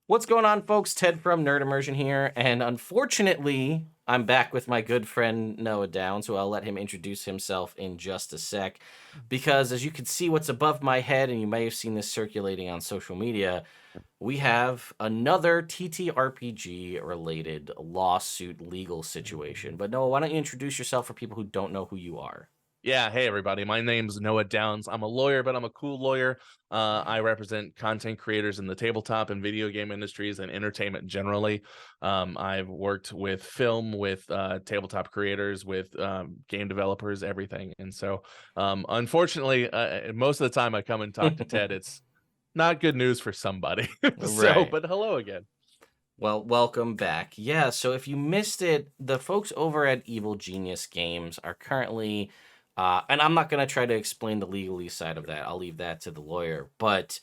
What's going on, folks? Ted from Nerd Immersion here, and unfortunately, I'm back with my good friend Noah Downs, so I'll let him introduce himself in just a sec. Because as you can see what's above my head, and you may have seen this circulating on social media, we have another TTRPG related lawsuit legal situation. But Noah, why don't you introduce yourself for people who don't know who you are? Yeah, hey everybody. My name's Noah Downs. I'm a lawyer, but I'm a cool lawyer. I represent content creators in the tabletop and video game industries and entertainment generally. I've worked with film, with tabletop creators, with game developers, everything. And so, unfortunately, most of the time I come and talk to Ted, it's not good news for somebody. So, Right. but hello again. Well, welcome back. Yeah, so if you missed it, the folks over at Evil Genius Games are currently, and I'm not going to try to explain the legalese side of that. I'll leave that to the lawyer. But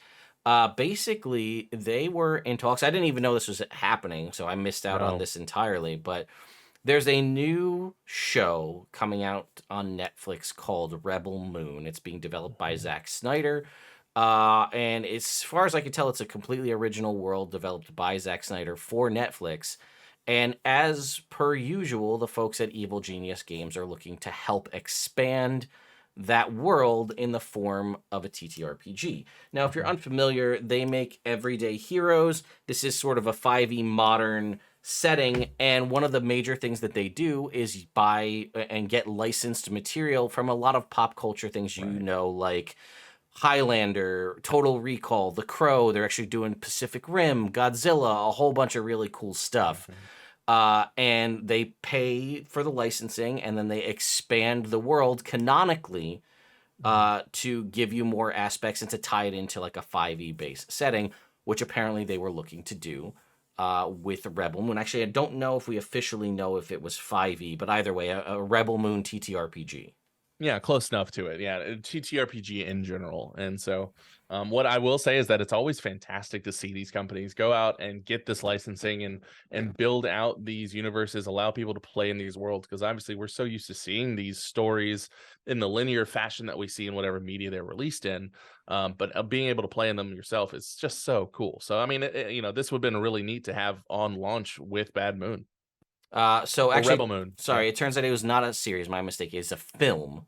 basically, they were in talks. I didn't even know this was happening, so I missed out on No. this entirely. But there's a new show coming out on Netflix called Rebel Moon. It's being developed by Zack Snyder. And as far as I can tell, it's a completely original world developed by Zack Snyder for Netflix. And as per usual, the folks at Evil Genius Games are looking to help expand that world in the form of a TTRPG. Now, if you're unfamiliar, they make everyday heroes. This is sort of a 5e modern setting, and one of the major things that they do is buy and get licensed material from a lot of pop culture things, Right. like Highlander, Total Recall, The Crow. They're actually doing Pacific Rim, Godzilla, a whole bunch of really cool stuff. Mhm. And they pay for the licensing, and then they expand the world canonically to give you more aspects and to tie it into like a 5e base setting, which apparently they were looking to do with Rebel Moon. Actually, I don't know if we officially know if it was 5e, but either way, a Rebel Moon TTRPG. Yeah, close enough to it. Yeah, TTRPG in general. And so, what I will say is that it's always fantastic to see these companies go out and get this licensing and build out these universes, allow people to play in these worlds. Because obviously, we're so used to seeing these stories in the linear fashion that we see in whatever media they're released in. But being able to play in them yourself is just so cool. So, I mean, this would have been really neat to have on launch with Bad Moon So or Rebel actually, Moon. Yeah. sorry, it turns out it was not a series. My mistake. It's a film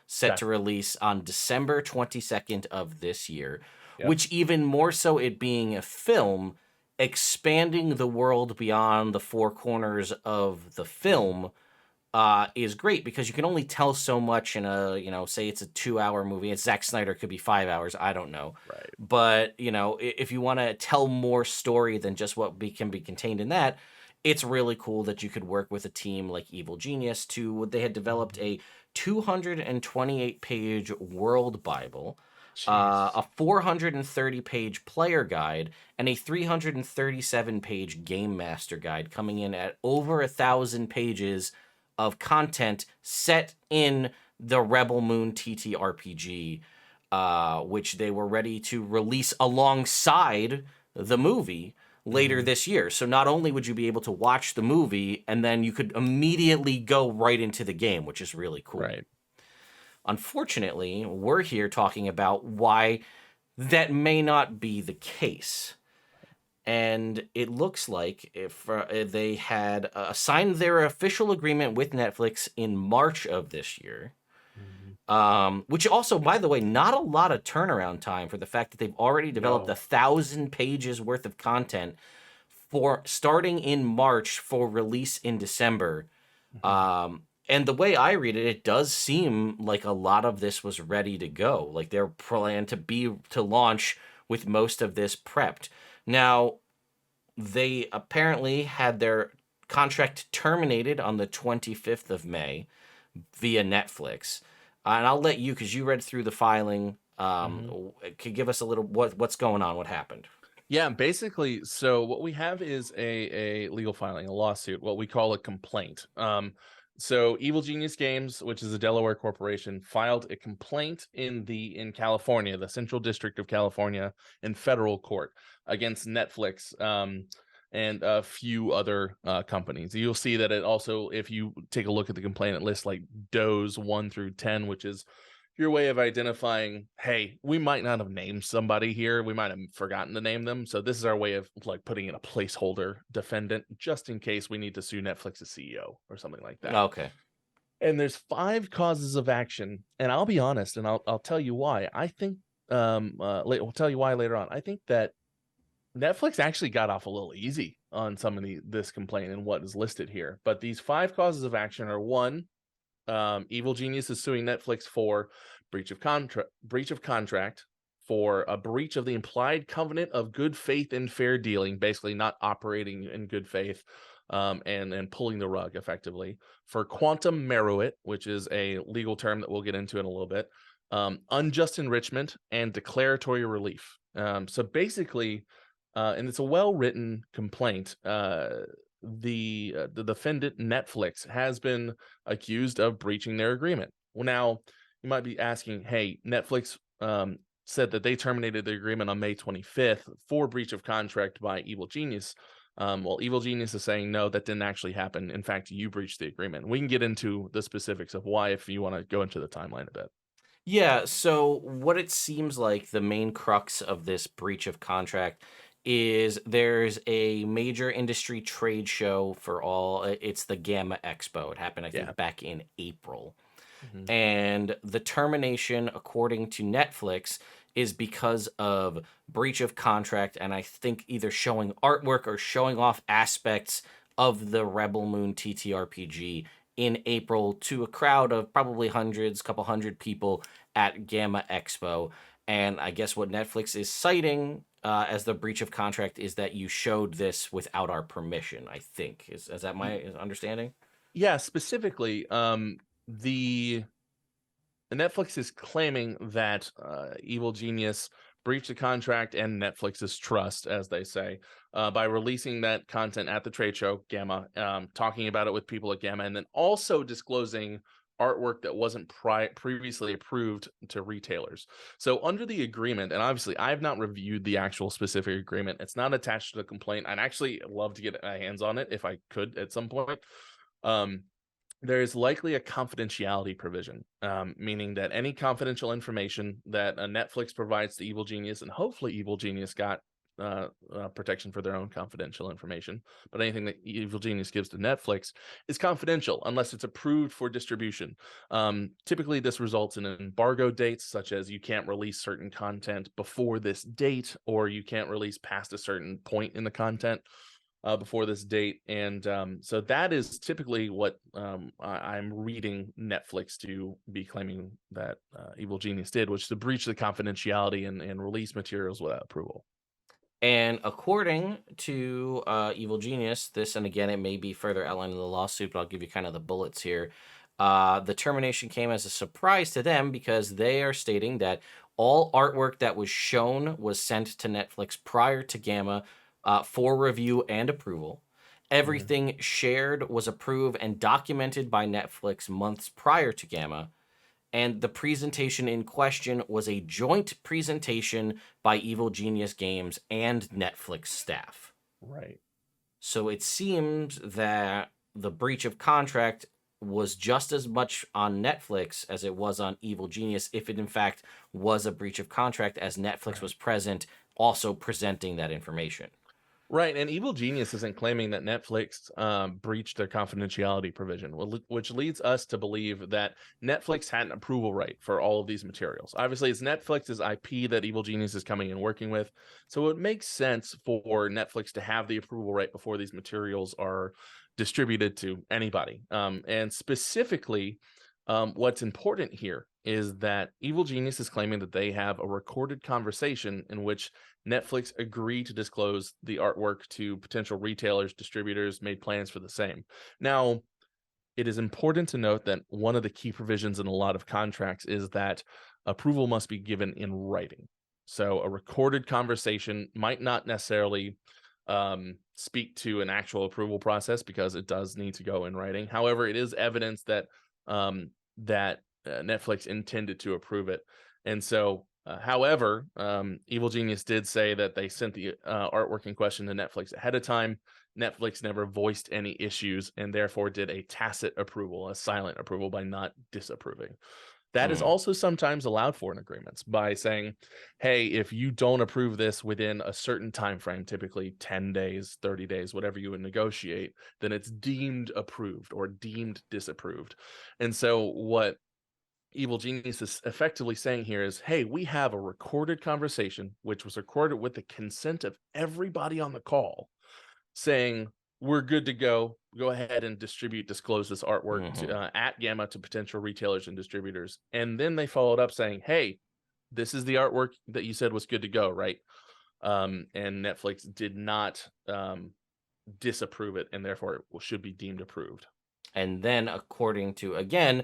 set Okay. to release on December 22nd of this year, Yep. which even more so it being a film, expanding the world beyond the four corners of the film is great because you can only tell so much in a, say it's a 2 hour movie. It's Zack Snyder, it could be 5 hours. I don't know. Right. But, if you want to tell more story than just can be contained in that, it's really cool that you could work with a team like Evil Genius they had developed a 228-page world Bible, Jeez. a 430-page player guide, and a 337-page game master guide coming in at over 1,000 pages of content set in the Rebel Moon TTRPG, which they were ready to release alongside the movie later Mhm. this year. So not only would you be able to watch the movie, and then you could immediately go right into the game, which is really cool. Right. Unfortunately, we're here talking about why that may not be the case. And it looks like if they had signed their official agreement with Netflix in March of this year, Mhm. which also, by the way, not a lot of turnaround time for the fact that they've already developed No. 1,000 pages worth of content for starting in March for release in December. Mhm. And the way I read it, it does seem like a lot of this was ready to go. Like they're planned to launch with most of this prepped. Now, they apparently had their contract terminated on the 25th of May via Netflix. And I'll let you, because you read through the filing, Mhm. could give us a little what's going on, what happened. Yeah, basically, so what we have is a legal filing, a lawsuit, what we call a complaint. So Evil Genius Games, which is a Delaware corporation, filed a complaint in California, the Central District of California, in federal court against Netflix, and a few other companies. You'll see that it also, if you take a look at the complaint, it lists like does 1 through 10, which is your way of identifying, hey, we might not have named somebody here. We might have forgotten to name them. So this is our way of like putting in a placeholder defendant just in case we need to sue Netflix's CEO or something like that. Okay. And there's 5 causes of action, and I'll be honest, and I'll tell you why. I think I'll tell you why later on. I think that Netflix actually got off a little easy on some of this complaint and what is listed here. But these 5 causes of action are: 1, Evil Genius is suing Netflix for breach of contract, for a breach of the implied covenant of good faith and fair dealing, basically not operating in good faith, and pulling the rug effectively, for quantum meruit, which is a legal term that we'll get into in a little bit, unjust enrichment, and declaratory relief. So basically, and it's a well-written complaint. The defendant Netflix has been accused of breaching their agreement. Well, now you might be asking, hey, Netflix said that they terminated the agreement on May 25th for breach of contract by Evil Genius. Well, Evil Genius is saying, no, that didn't actually happen. In fact, you breached the agreement. We can get into the specifics of why if you want to go into the timeline a bit. Yeah, so what it seems like the main crux of this breach of contract is there's a major industry trade show for all. It's the Gamma Expo. It happened, I Yeah. think, back in April. Mhm. And the termination, according to Netflix, is because of breach of contract, and I think either showing artwork or showing off aspects of the Rebel Moon TTRPG in April to a crowd of probably hundreds, couple hundred people at Gamma Expo. And I guess what Netflix is citing as the breach of contract is that you showed this without our permission, I think. Is that my understanding? Yeah, specifically, the Netflix is claiming that Evil Genius breached the contract and Netflix's trust, as they say, by releasing that content at the trade show, Gamma, talking about it with people at Gamma, and then also disclosing artwork that wasn't previously approved to retailers. So under the agreement, and obviously I have not reviewed the actual specific agreement, it's not attached to the complaint. I'd actually love to get my hands on it if I could at some point. Um, there is likely a confidentiality provision, meaning that any confidential information that Netflix provides to Evil Genius, and hopefully Evil Genius got protection for their own confidential information, but anything that Evil Genius gives to Netflix is confidential unless it's approved for distribution. Typically, this results in embargo dates, such as you can't release certain content before this date, or you can't release past a certain point in the content before this date. And so that is typically what I'm reading Netflix to be claiming that Evil Genius did, which is to breach the confidentiality and release materials without approval. And according to Evil Genius, this, and again, it may be further outlined in the lawsuit, but I'll give you kind of the bullets here. The termination came as a surprise to them because they are stating that all artwork that was shown was sent to Netflix prior to Gamma for review and approval. Mhm. Everything shared was approved and documented by Netflix months prior to Gamma, and the presentation in question was a joint presentation by Evil Genius Games and Netflix staff. Right. So it seems that the breach of contract was just as much on Netflix as it was on Evil Genius, if it in fact was a breach of contract, as Netflix Right. was present, also presenting that information. Right, and Evil Genius isn't claiming that Netflix breached their confidentiality provision, which leads us to believe that Netflix had an approval right for all of these materials. Obviously, it's Netflix's IP that Evil Genius is coming and working with, so it makes sense for Netflix to have the approval right before these materials are distributed to anybody. And specifically, what's important here is that Evil Genius is claiming that they have a recorded conversation in which Netflix agreed to disclose the artwork to potential retailers, distributors, made plans for the same. Now, it is important to note that one of the key provisions in a lot of contracts is that approval must be given in writing. So a recorded conversation might not necessarily speak to an actual approval process because it does need to go in writing. However, it is evidence that Netflix intended to approve it. And so, however, Evil Genius did say that they sent the artwork in question to Netflix ahead of time. Netflix never voiced any issues and therefore did a tacit approval, a silent approval by not disapproving. That is Mm, also sometimes allowed for in agreements by saying, hey, if you don't approve this within a certain time frame, typically 10 days, 30 days, whatever you would negotiate, then it's deemed approved or deemed disapproved. And so what Evil Genius is effectively saying here is, hey, we have a recorded conversation, which was recorded with the consent of everybody on the call, saying we're good to go. Go ahead and disclose this artwork to, mhm. at Gamma to potential retailers and distributors. And then they followed up saying, hey, this is the artwork that you said was good to go, right? And Netflix did not disapprove it, and therefore it should be deemed approved. And then, according to, again,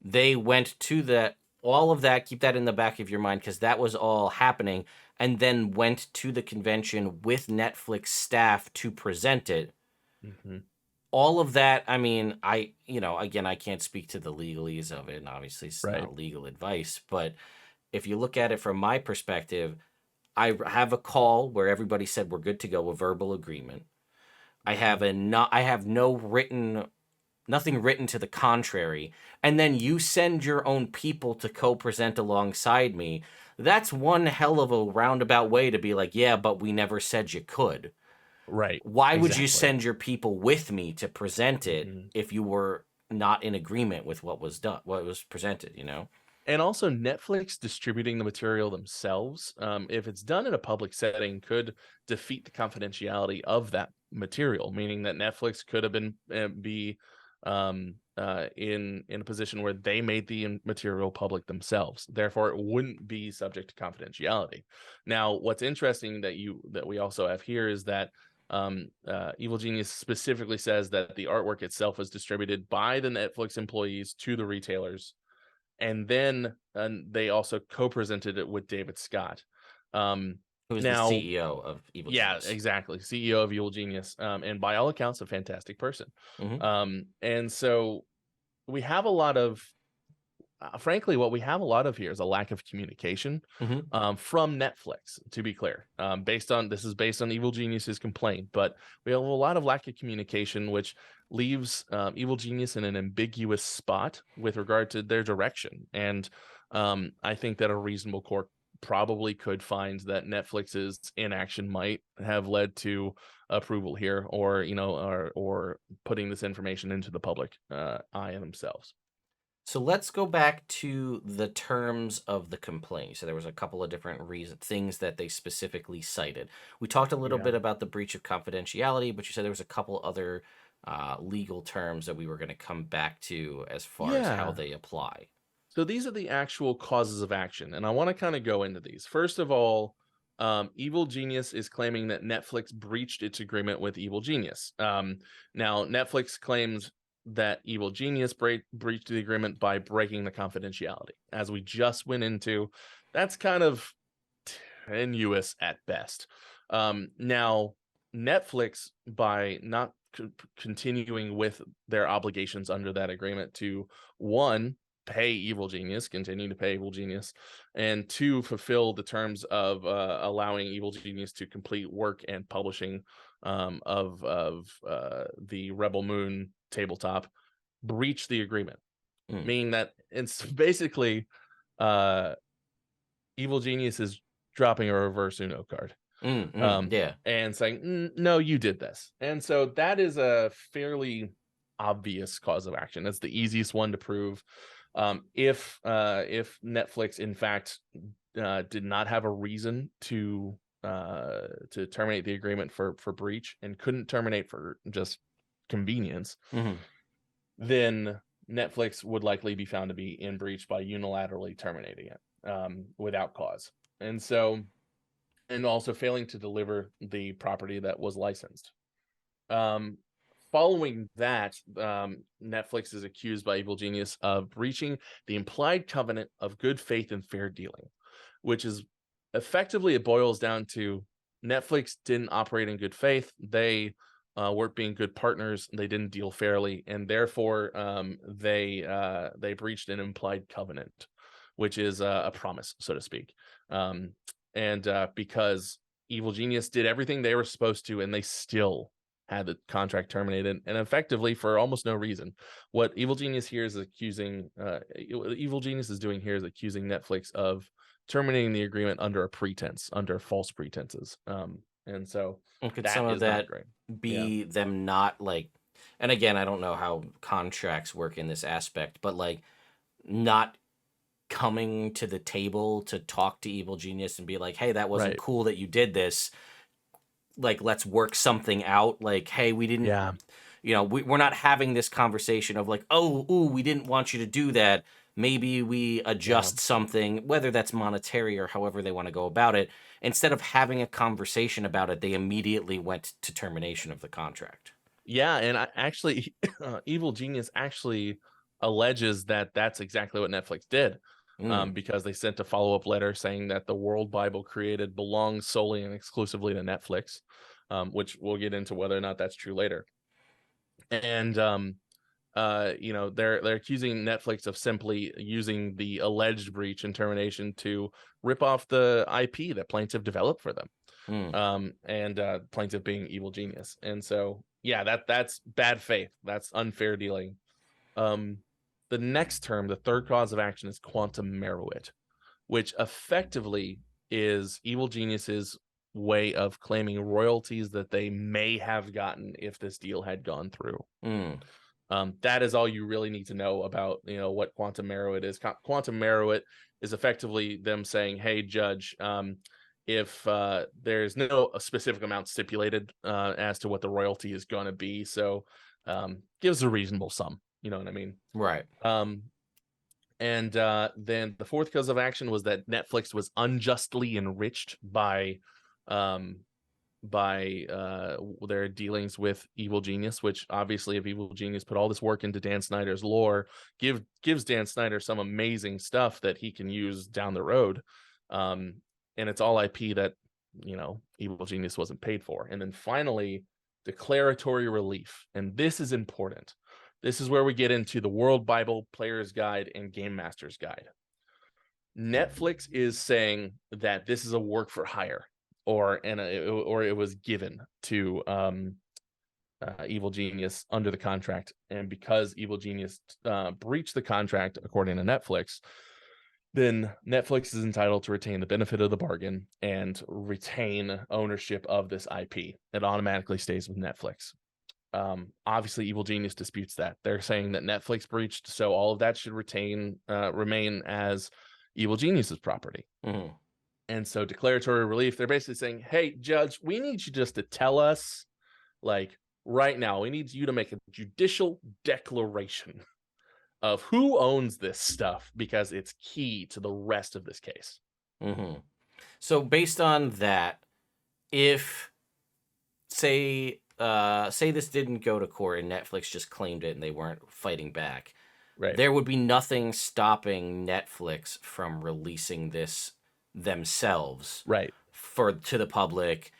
they went to the all of that. Keep that in the back of your mind because that was all happening, and then went to the convention with Netflix staff to present it. Mm-hmm. All of that, I mean, again, I can't speak to the legalese of it, and obviously it's Right. not legal advice, but if you look at it from my perspective, I have a call where everybody said we're good to go, a verbal agreement. Mm-hmm. I have no written nothing written to the contrary, and then you send your own people to co-present alongside me. That's one hell of a roundabout way to be like, yeah, but we never said you could. Right. Why would you Exactly. send your people with me to present it Mm-hmm. if you were not in agreement with what was done, what was presented, you know? And also, Netflix distributing the material themselves, if it's done in a public setting, could defeat the confidentiality of that material. Meaning that Netflix could have been be in a position where they made the material public themselves. Therefore, it wouldn't be subject to confidentiality. Now, what's interesting that we also have here is that Evil Genius specifically says that the artwork itself was distributed by the Netflix employees to the retailers, and then they also co-presented it with David Scott. Who is the Now, CEO of Evil yeah, Genius? exactly, CEO of Evil Genius, and by all accounts, a fantastic person. Hmm. And so we have a lot of frankly, what we have a lot of here is a lack of communication Hmm. from Netflix, to be clear. This is based on Evil Genius's complaint, but we have a lot of lack of communication, which leaves Evil Genius in an ambiguous spot with regard to their direction. And I think that a reasonable court probably could find that Netflix's inaction might have led to approval here, or or putting this information into the public eye themselves. So let's go back to the terms of the complaint. So there was a couple of different things that they specifically cited. We talked a little Yeah. bit about the breach of confidentiality, but you said there was a couple other legal terms that we were going to come back to as far as how Yeah. they apply. So these are the actual causes of action, and I want to kind of go into these. First of all, Evil Genius is claiming that Netflix breached its agreement with Evil Genius. Now, Netflix claims that Evil Genius breached the agreement by breaking the confidentiality. As we just went into, that's kind of tenuous at best. Now, Netflix, by not continuing with their obligations under that agreement to, one, pay Evil Genius, continue to pay Evil Genius, and two, fulfill the terms of allowing Evil Genius to complete work and publishing of the Rebel Moon tabletop, breach the agreement, Mm, meaning that it's basically uh, Evil Genius is dropping a reverse Uno card, yeah. and saying, no, you did this. And so that is a fairly obvious cause of action. That's the easiest one to prove. If Netflix, in fact, did not have a reason to terminate the agreement for breach and couldn't terminate for just convenience, Hmm. then Netflix would likely be found to be in breach by unilaterally terminating it without cause. And so, and also failing to deliver the property that was licensed. Um, Following that, Netflix is accused by Evil Genius of breaching the implied covenant of good faith and fair dealing, which is effectively, it boils down to Netflix didn't operate in good faith. They weren't being good partners. They didn't deal fairly, and therefore they breached an implied covenant, which is a promise, so to speak. And because Evil Genius did everything they were supposed to, and they still had the contract terminated, and effectively for almost no reason. What Evil Genius here is accusing, Evil Genius is doing here is accusing Netflix of terminating the agreement under a pretense, under false pretenses. And so And could some that of is not that great. Yeah. be them not like, and again, I don't know how contracts work in this aspect, but like not coming to the table to talk to Evil Genius and be like, hey, that wasn't Right. cool that you did this. Like, let's work something out. Like, hey, we didn't, Yeah. we're not having this conversation of like, oh, ooh, we didn't want you to do that. Maybe we Yeah. adjust something, whether that's monetary or however they want to go about it. Instead of having a conversation about it, they immediately went to termination of the contract. Yeah, and I actually, Evil Genius actually alleges that that's exactly what Netflix did, Mm, because they sent a follow-up letter saying that the world Bible created belongs solely and exclusively to Netflix, which we'll get into whether or not that's true later. And they're accusing Netflix of simply using the alleged breach and termination to rip off the IP that plaintiff developed for them. mm, And plaintiff being Evil Genius. And so yeah, that's bad faith. That's unfair dealing. Um, the next term, the third cause of action, is quantum meruit, which effectively is Evil Genius's way of claiming royalties that they may have gotten if this deal had gone through. mm, That is all you really need to know about, what quantum meruit is. Quantum meruit is effectively them saying, hey, judge, if there's no specific amount stipulated as to what the royalty is going to be, so gives a reasonable sum. You know what I mean? right. Um, and then the fourth cause of action was that Netflix was unjustly enriched um, by their dealings with Evil Genius, which obviously, if Evil Genius put all this work into Dan Snyder's lore, gives Dan Snyder some amazing stuff that he can use down the road. Um, and it's all IP that, Evil Genius wasn't paid for. And then finally, declaratory relief. And this is important. This is where we get into the World Bible Player's Guide and Game Master's Guide. Netflix is saying that this is a work for hire, or it was given to Evil Genius under the contract, and because Evil Genius breached the contract according to Netflix, then Netflix is entitled to retain the benefit of the bargain and retain ownership of this IP. It automatically stays with Netflix. Obviously, Evil Genius disputes that. They're saying that Netflix breached, so all of that should remain as Evil Genius's property. Mm, And so declaratory relief, they're basically saying, hey, judge, we need you just to tell us, like, right now, we need you to make a judicial declaration of who owns this stuff, because it's key to the rest of this case. mm-hmm. So based on that, if say this didn't go to court and Netflix just claimed it and they weren't fighting back, Right. there would be nothing stopping Netflix from releasing this themselves Right. to the public.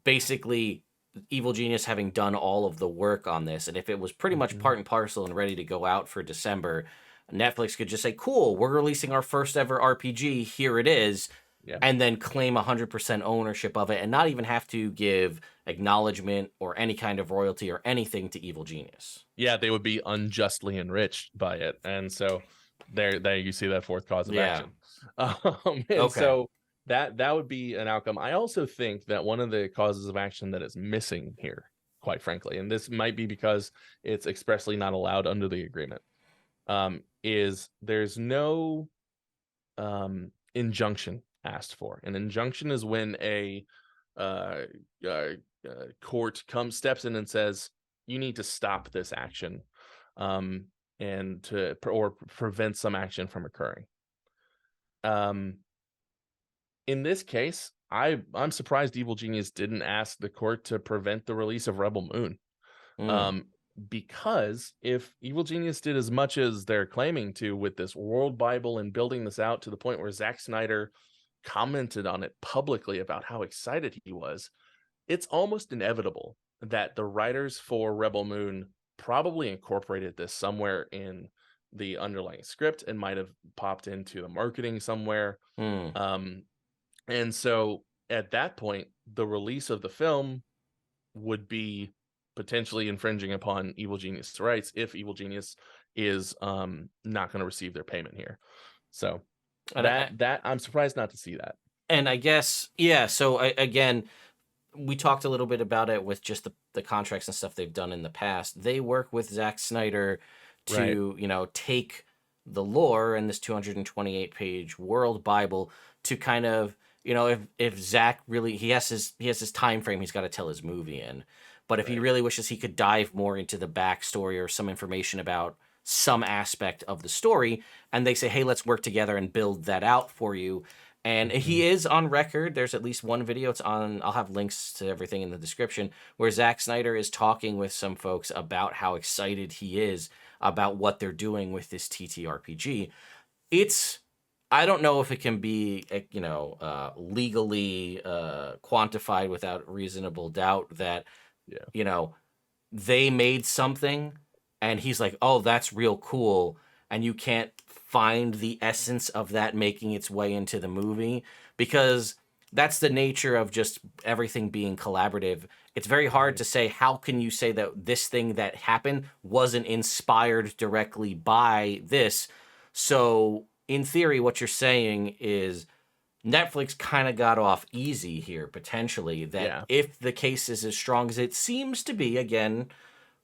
Basically, Evil Genius having done all of the work on this, and if it was pretty much Mhm. part and parcel and ready to go out for December, Netflix could just say, "Cool, we're releasing our first ever RPG. Here it is." Yeah. And then claim 100% ownership of it and not even have to give acknowledgement or any kind of royalty or anything to Evil Genius. Yeah, they would be unjustly enriched by it. And so there you see that fourth cause of Yeah. action. And Okay. so that would be an outcome. I also think that one of the causes of action that is missing here, quite frankly, and this might be because it's expressly not allowed under the agreement, is there's no injunction asked for. An injunction is when a uh, uh, court steps in and says, you need to stop this action, um, and prevent some action from occurring. Um, in this case, I'm surprised Evil Genius didn't ask the court to prevent the release of Rebel Moon. Mm, Um, because if Evil Genius did as much as they're claiming to with this world Bible and building this out to the point where Zack Snyder commented on it publicly about how excited he was, it's almost inevitable that the writers for Rebel Moon probably incorporated this somewhere in the underlying script and might have popped into the marketing somewhere. mm, Um, and so at that point, the release of the film would be potentially infringing upon Evil Genius rights if Evil Genius is not going to receive their payment here. So And that I'm surprised not to see that. I guess, yeah. So again, we talked a little bit about it with just the contracts and stuff they've done in the past. They work with Zack Snyder Right. to, take the lore in this 228 page world Bible to kind of, if Zack really, he has his time frame he's got to tell his movie in. But if he Right. really wishes he could dive more into the backstory or some information about some aspect of the story, and they say, hey, let's work together and build that out for you. And he is on record. There's at least one video. It's on. I'll have links to everything in the description where Zack Snyder is talking with some folks about how excited he is about what they're doing with this TTRPG. It's. I don't know if it can be, legally quantified without reasonable doubt that, Yeah. They made something and he's like, oh, that's real cool. And you can't find the essence of that making its way into the movie because that's the nature of just everything being collaborative. It's very hard to say, how can you say that this thing that happened wasn't inspired directly by this? So, in theory, what you're saying is Netflix kind of got off easy here, potentially. That Yeah. if the case is as strong as it seems to be, again,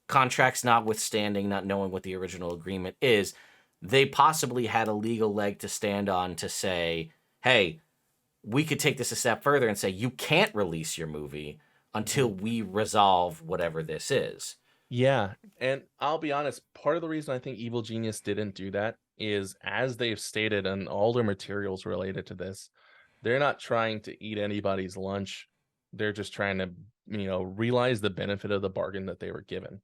contracts notwithstanding, not knowing what the original agreement is, they possibly had a legal leg to stand on to say, hey, we could take this a step further and say, you can't release your movie until we resolve whatever this is. Yeah, and I'll be honest, part of the reason I think Evil Genius didn't do that is, as they've stated in all their materials related to this, they're not trying to eat anybody's lunch. They're just trying to, realize the benefit of the bargain that they were given.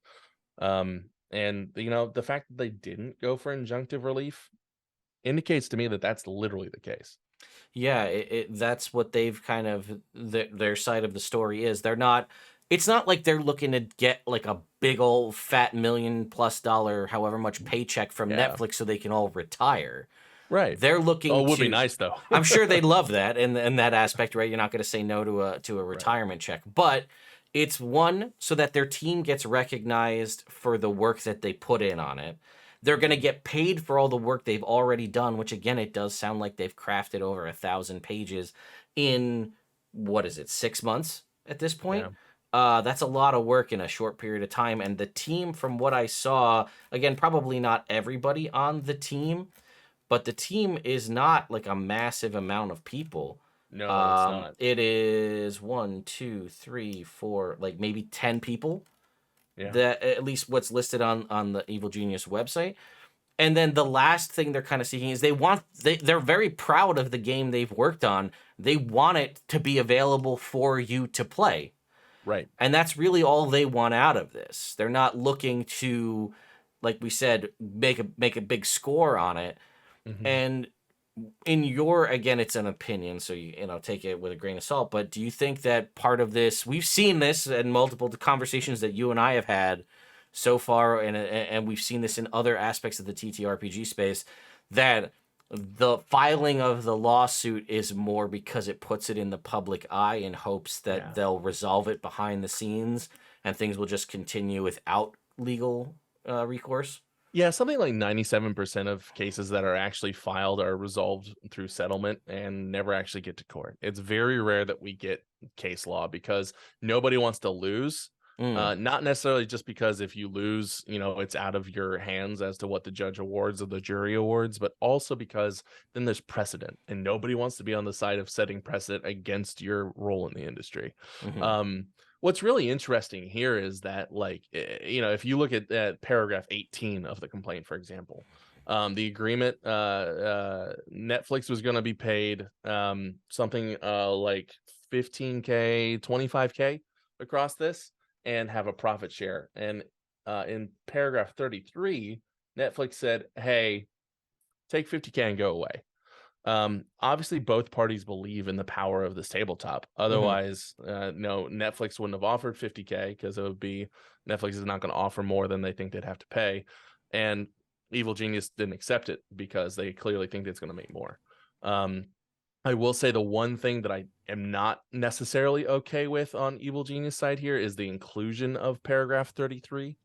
And the fact that they didn't go for injunctive relief indicates to me that that's literally the case. Yeah, that's what they've kind of their side of the story is. They're not. It's not like they're looking to get like a big old fat $1 million+, however much paycheck from Yeah, Netflix so they can all retire. right. They're Oh, looking it would be to. nice though. I'm sure they'd love that in that aspect, right? You're not going to say no to a Right. retirement check, but it's one so that their team gets recognized for the work that they put in on it. They're going to get paid for all the work they've already done, which again, it does sound like they've crafted over 1,000 pages in what is it, 6 months at this point? Yeah. That's a lot of work in a short period of time. And the team, from what I saw, again, probably not everybody on the team, but the team is not like a massive amount of people. No, it's not. It is one, two, three, four, like maybe 10 people. Yeah. That at least what's listed on the Evil Genius website. And then the last thing they're kind of seeking is they're very proud of the game they've worked on. They want it to be available for you to play. Right. And that's really all they want out of this. They're not looking to, like we said, make a big score on it. Mhm. And in your, again, it's an opinion, so take it with a grain of salt, but do you think that part of this, we've seen this in multiple conversations that you and I have had so far, and we've seen this in other aspects of the TTRPG space, that the filing of the lawsuit is more because it puts it in the public eye in hopes that Yeah. they'll resolve it behind the scenes and things will just continue without legal recourse? Yeah, something like 97% of cases that are actually filed are resolved through settlement and never actually get to court. It's very rare that we get case law because nobody wants to lose. Mm, Not necessarily just because if you lose, it's out of your hands as to what the judge awards or the jury awards, but also because then there's precedent and nobody wants to be on the side of setting precedent against your role in the industry. hmm Um, What's really interesting here is that, like, if you look at paragraph 18 of the complaint, for example, the agreement, Netflix was going to be paid something like 15K, 25K across this and have a profit share. And in paragraph 33, Netflix said, hey, take 50K and go away. Obviously both parties believe in the power of this tabletop. hmm Otherwise, no, Netflix wouldn't have offered 50K because it would be Netflix is not going to offer more than they think they'd have to pay. And Evil Genius didn't accept it because they clearly think it's going to make more. Um, I will say the one thing that I am not necessarily okay with on Evil Genius side here is the inclusion of paragraph 33.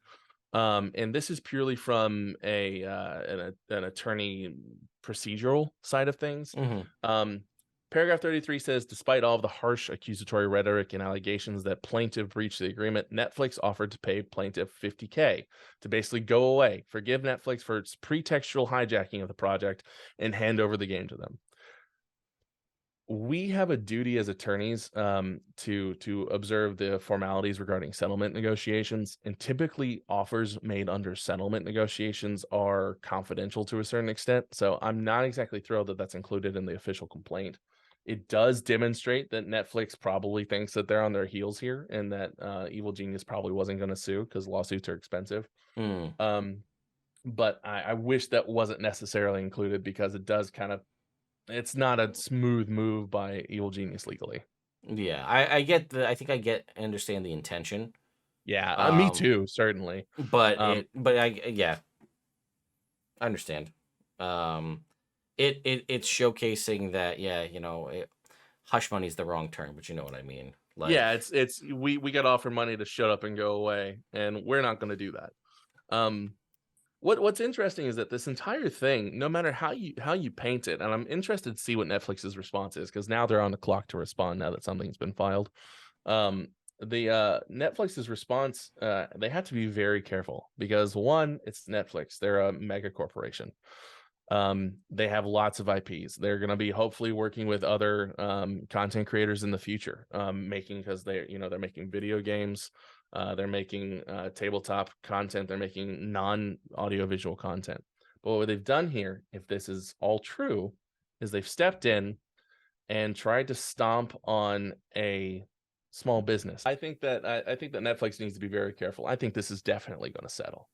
And this is purely from an attorney procedural side of things. Hmm. Um, Paragraph 33 says, despite all of the harsh accusatory rhetoric and allegations that plaintiff breached the agreement, Netflix offered to pay plaintiff $50K to basically go away, forgive Netflix for its pretextual hijacking of the project, and hand over the game to them. We have a duty as attorneys to observe the formalities regarding settlement negotiations, and typically offers made under settlement negotiations are confidential to a certain extent. So I'm not exactly thrilled that that's included in the official complaint. It does demonstrate that Netflix probably thinks that they're on their heels here, and that Evil Genius probably wasn't going to sue because lawsuits are expensive. Mm. Um, but I wish that wasn't necessarily included, because it does kind of, it's not a smooth move by Evil Genius legally. Yeah, I get I think understand the intention. Yeah, me Um, too, certainly. Um, but yeah, I understand. Um, it's showcasing that, yeah, hush money is the wrong term, but you know what I mean. Like, yeah, it's we got offered money to shut up and go away, and we're not going to do that. Um, what's interesting is that this entire thing, no matter how you paint it, and I'm interested to see what Netflix's response is, because now they're on the clock to respond now that something's been filed. Um, the Netflix's response, they had to be very careful, because one, it's Netflix, they're a mega corporation. They have lots of IPs. They're going to be hopefully working with other content creators in the future, making, because they're making video games, they're making tabletop content, they're making non-audiovisual content. But what they've done here, if this is all true, is they've stepped in and tried to stomp on a small business. I think that Netflix needs to be very careful. I think this is definitely going to settle.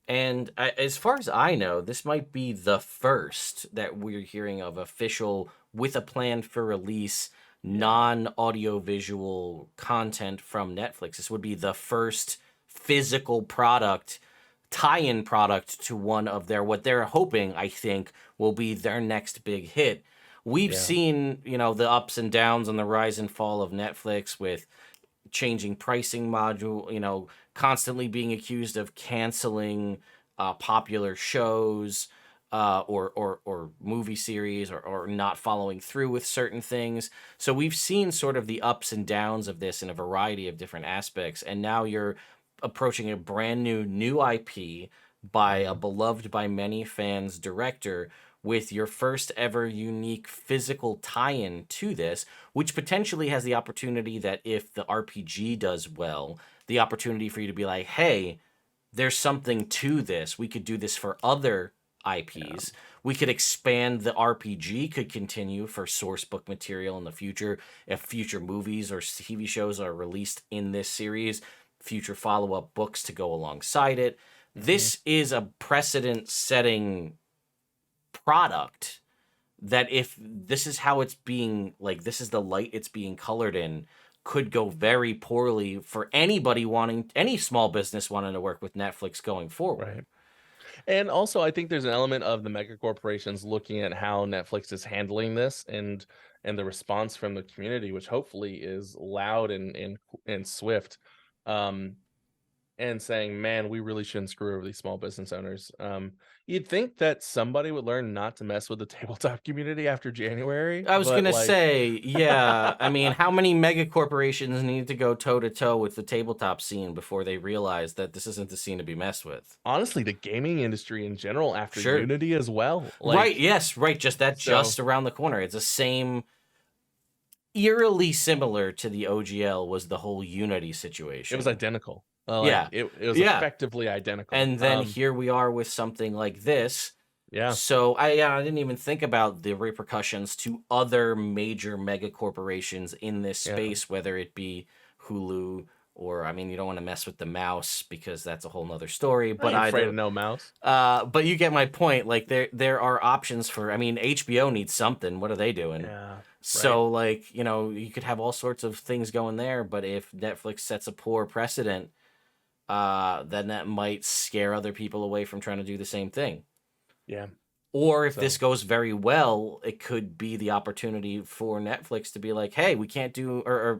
and as far as I know, this might be the first that we're hearing of official with a plan for release Yeah. non-audio visual content from Netflix. This would be the first physical product, tie-in product to one of their, what they're hoping, I think, will be their next big hit. We've Yeah. seen, the ups and downs and the rise and fall of Netflix with changing pricing module, constantly being accused of canceling popular shows, or movie series, or not following through with certain things. So we've seen sort of the ups and downs of this in a variety of different aspects. And now you're approaching a brand new IP by a Mhm. beloved by many fans director, with your first ever unique physical tie-in to this, which potentially has the opportunity that if the RPG does well, the opportunity for you to be like, hey, there's something to this. We could do this for other Yeah. IPs. We could expand the RPG, could continue for source book material in the future. If future movies or TV shows are released in this series, future follow up books to go alongside it. Mhm. This is a precedent setting product that, if this is how it's being, like, this is the light it's being colored in, could go very poorly for anybody wanting, any small business wanting to work with Netflix going forward. Right. And also, I think there's an element of the mega corporations looking at how Netflix is handling this, and the response from the community, which hopefully is loud and swift. Um, and saying, "Man, we really shouldn't screw over these small business owners." You'd think that somebody would learn not to mess with the tabletop community after January, I was but gonna like, say, yeah. I mean, how many mega corporations need to go toe to toe with the tabletop scene before they realize that this isn't the scene to be messed with? honestly, the gaming industry in general after Sure. Unity as well. Right. Like, Yes. Right. Just that. so Just around the corner. It's the same. Eerily similar to the OGL was the whole Unity it was situation. identical. Like, Yeah. it was Yeah. effectively identical. And then here we are with something like this. Yeah, So I didn't even think about the repercussions to other major mega corporations in this yeah. space, whether it be Hulu, or, I mean, you don't want to mess with the mouse because that's a whole nother story. I But ain't afraid either, of no mouse. but you get my point. Like, there are options for. I mean, HBO needs something. What are they doing? Yeah, right. So, like, you could have all sorts of things going there. But if Netflix sets a poor precedent, then that might scare other people away from trying to do the same thing. Yeah. Or if this So goes very well, it could be the opportunity for Netflix to be like, hey, we can't do, or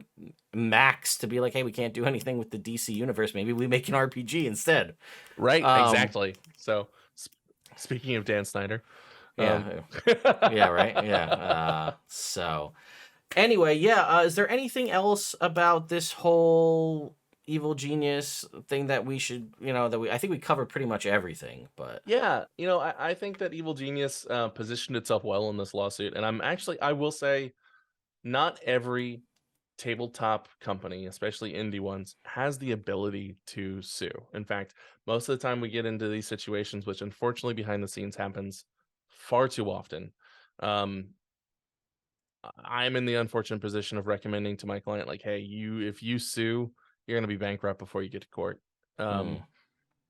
Max to be like, hey, we can't do anything with the DC universe. Maybe we make an RPG instead. right, Um, exactly. So speaking of Dan Snyder, um, yeah, yeah, right, yeah. So anyway, yeah. Is there anything else about this whole evil genius thing that we should, I think we covered pretty much everything, but yeah, I think that Evil Genius positioned itself well in this lawsuit, and I will say, not every tabletop company, especially indie ones, has the ability to sue. In fact, most of the time we get into these situations, which unfortunately behind the scenes happens far too often. Um, I'm in the unfortunate position of recommending to my client, like, hey, if you sue, you're going to be bankrupt before you get to court. mm,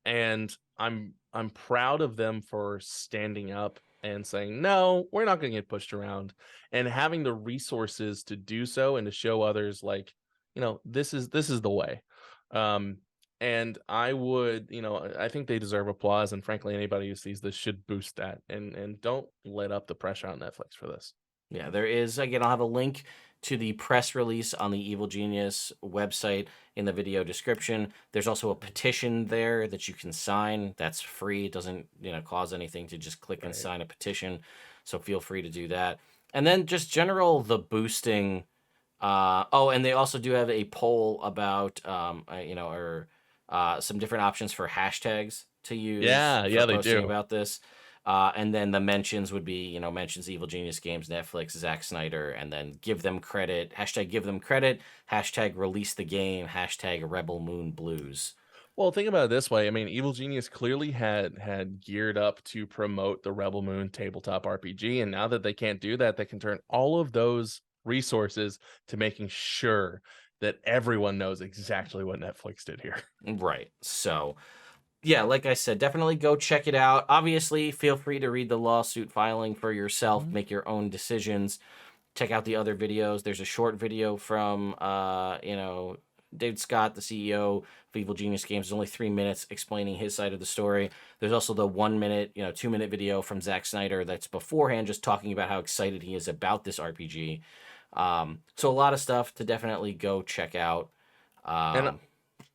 And I'm proud of them for standing up and saying, no, we're not going to get pushed around, and having the resources to do so and to show others, like, this is the way. um and I would, I think they deserve applause, and frankly anybody who sees this should boost that, and don't let up the pressure on Netflix for this. yeah, there is. Again, I'll have a link to the press release on the Evil Genius website in the video description. There's also a petition there that you can sign. That's free. It doesn't, cause anything to just click and Right. sign a petition. So feel free to do that. And then just the boosting. Oh, and they also do have a poll about, or some different options for hashtags to use Yeah, for yeah, they posting do. about this. And then the mentions would be, mentions Evil Genius Games, Netflix, Zack Snyder, and then give them credit, hashtag give them credit, hashtag release the game, hashtag Rebel Moon Blues. Well, think about it this way. I mean, Evil Genius clearly had geared up to promote the Rebel Moon tabletop RPG, and now that they can't do that, they can turn all of those resources to making sure that everyone knows exactly what Netflix did here. Right. So, yeah, like I said, definitely go check it out. Obviously, feel free to read the lawsuit filing for yourself, Mhm. make your own decisions. Check out the other videos. There's a short video from David Scott, the CEO of Evil Genius Games. There's only 3 minutes explaining his side of the story. There's also the 1 minute, 2 minute video from Zack Snyder that's beforehand just talking about how excited he is about this RPG. So a lot of stuff to definitely go check out. And Um,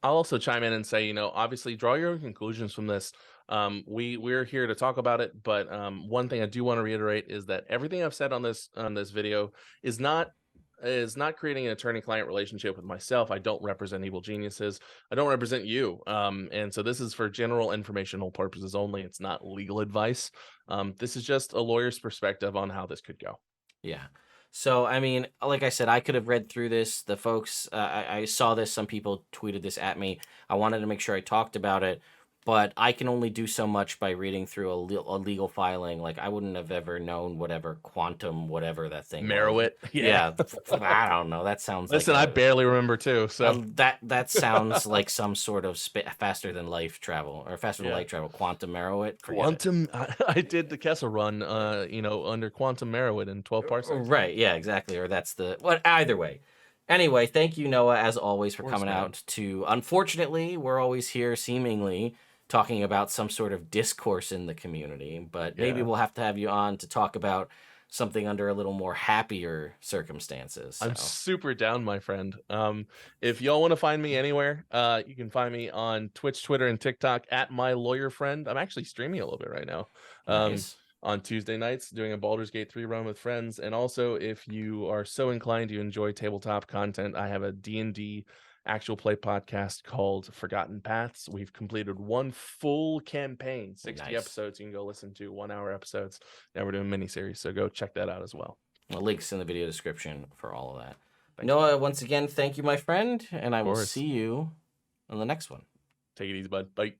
I'll also chime in and say, obviously draw your own conclusions from this. We're here to talk about it, but one thing I do want to reiterate is that everything I've said on this video is not creating an attorney-client relationship with myself. I don't represent Evil Geniuses. I don't represent you. And so this is for general informational purposes only. It's not legal advice. This is just a lawyer's perspective on how this could go. Yeah. So, I mean, like I said, I could have read through this. The folks, I saw this. Some people tweeted this at me. I wanted to make sure I talked about it, but I can only do so much by reading through a legal filing. Like, I wouldn't have ever known whatever quantum, whatever that thing was. Merowit. Yeah. Yeah, I don't know. That sounds like Listen, I barely remember too. So that sounds like some sort of faster than life travel or faster than yeah. light travel. Quantum Merowit, forget it. Quantum. I did the Kessel run, under Quantum Merowit in 12 parsecs. Right. Yeah, exactly. Or that's the what either way. Anyway, thank you, Noah, as always, Of for course, coming man. out to unfortunately, we're always here seemingly talking about some sort of discourse in the community, but maybe Yeah. we'll have to have you on to talk about something under a little more happier circumstances. I'm So super down, my friend. If y'all want to find me anywhere, you can find me on Twitch, Twitter, and TikTok at my lawyer friend. I'm actually streaming a little bit right now. nice. On Tuesday nights, doing a Baldur's Gate 3 run with friends. And also, if you are so inclined to enjoy tabletop content, I have a D&D actual play podcast called Forgotten Paths. We've completed one full campaign, 60 Nice. episodes. You can go listen to 1 hour episodes. Now we're doing miniseries, so go check that out as well. Well, links in the video description for all of that. Thanks, man. Noah, once again, thank you, my friend, and I Of will course. see you on the next one. Take it easy, bud. Bye.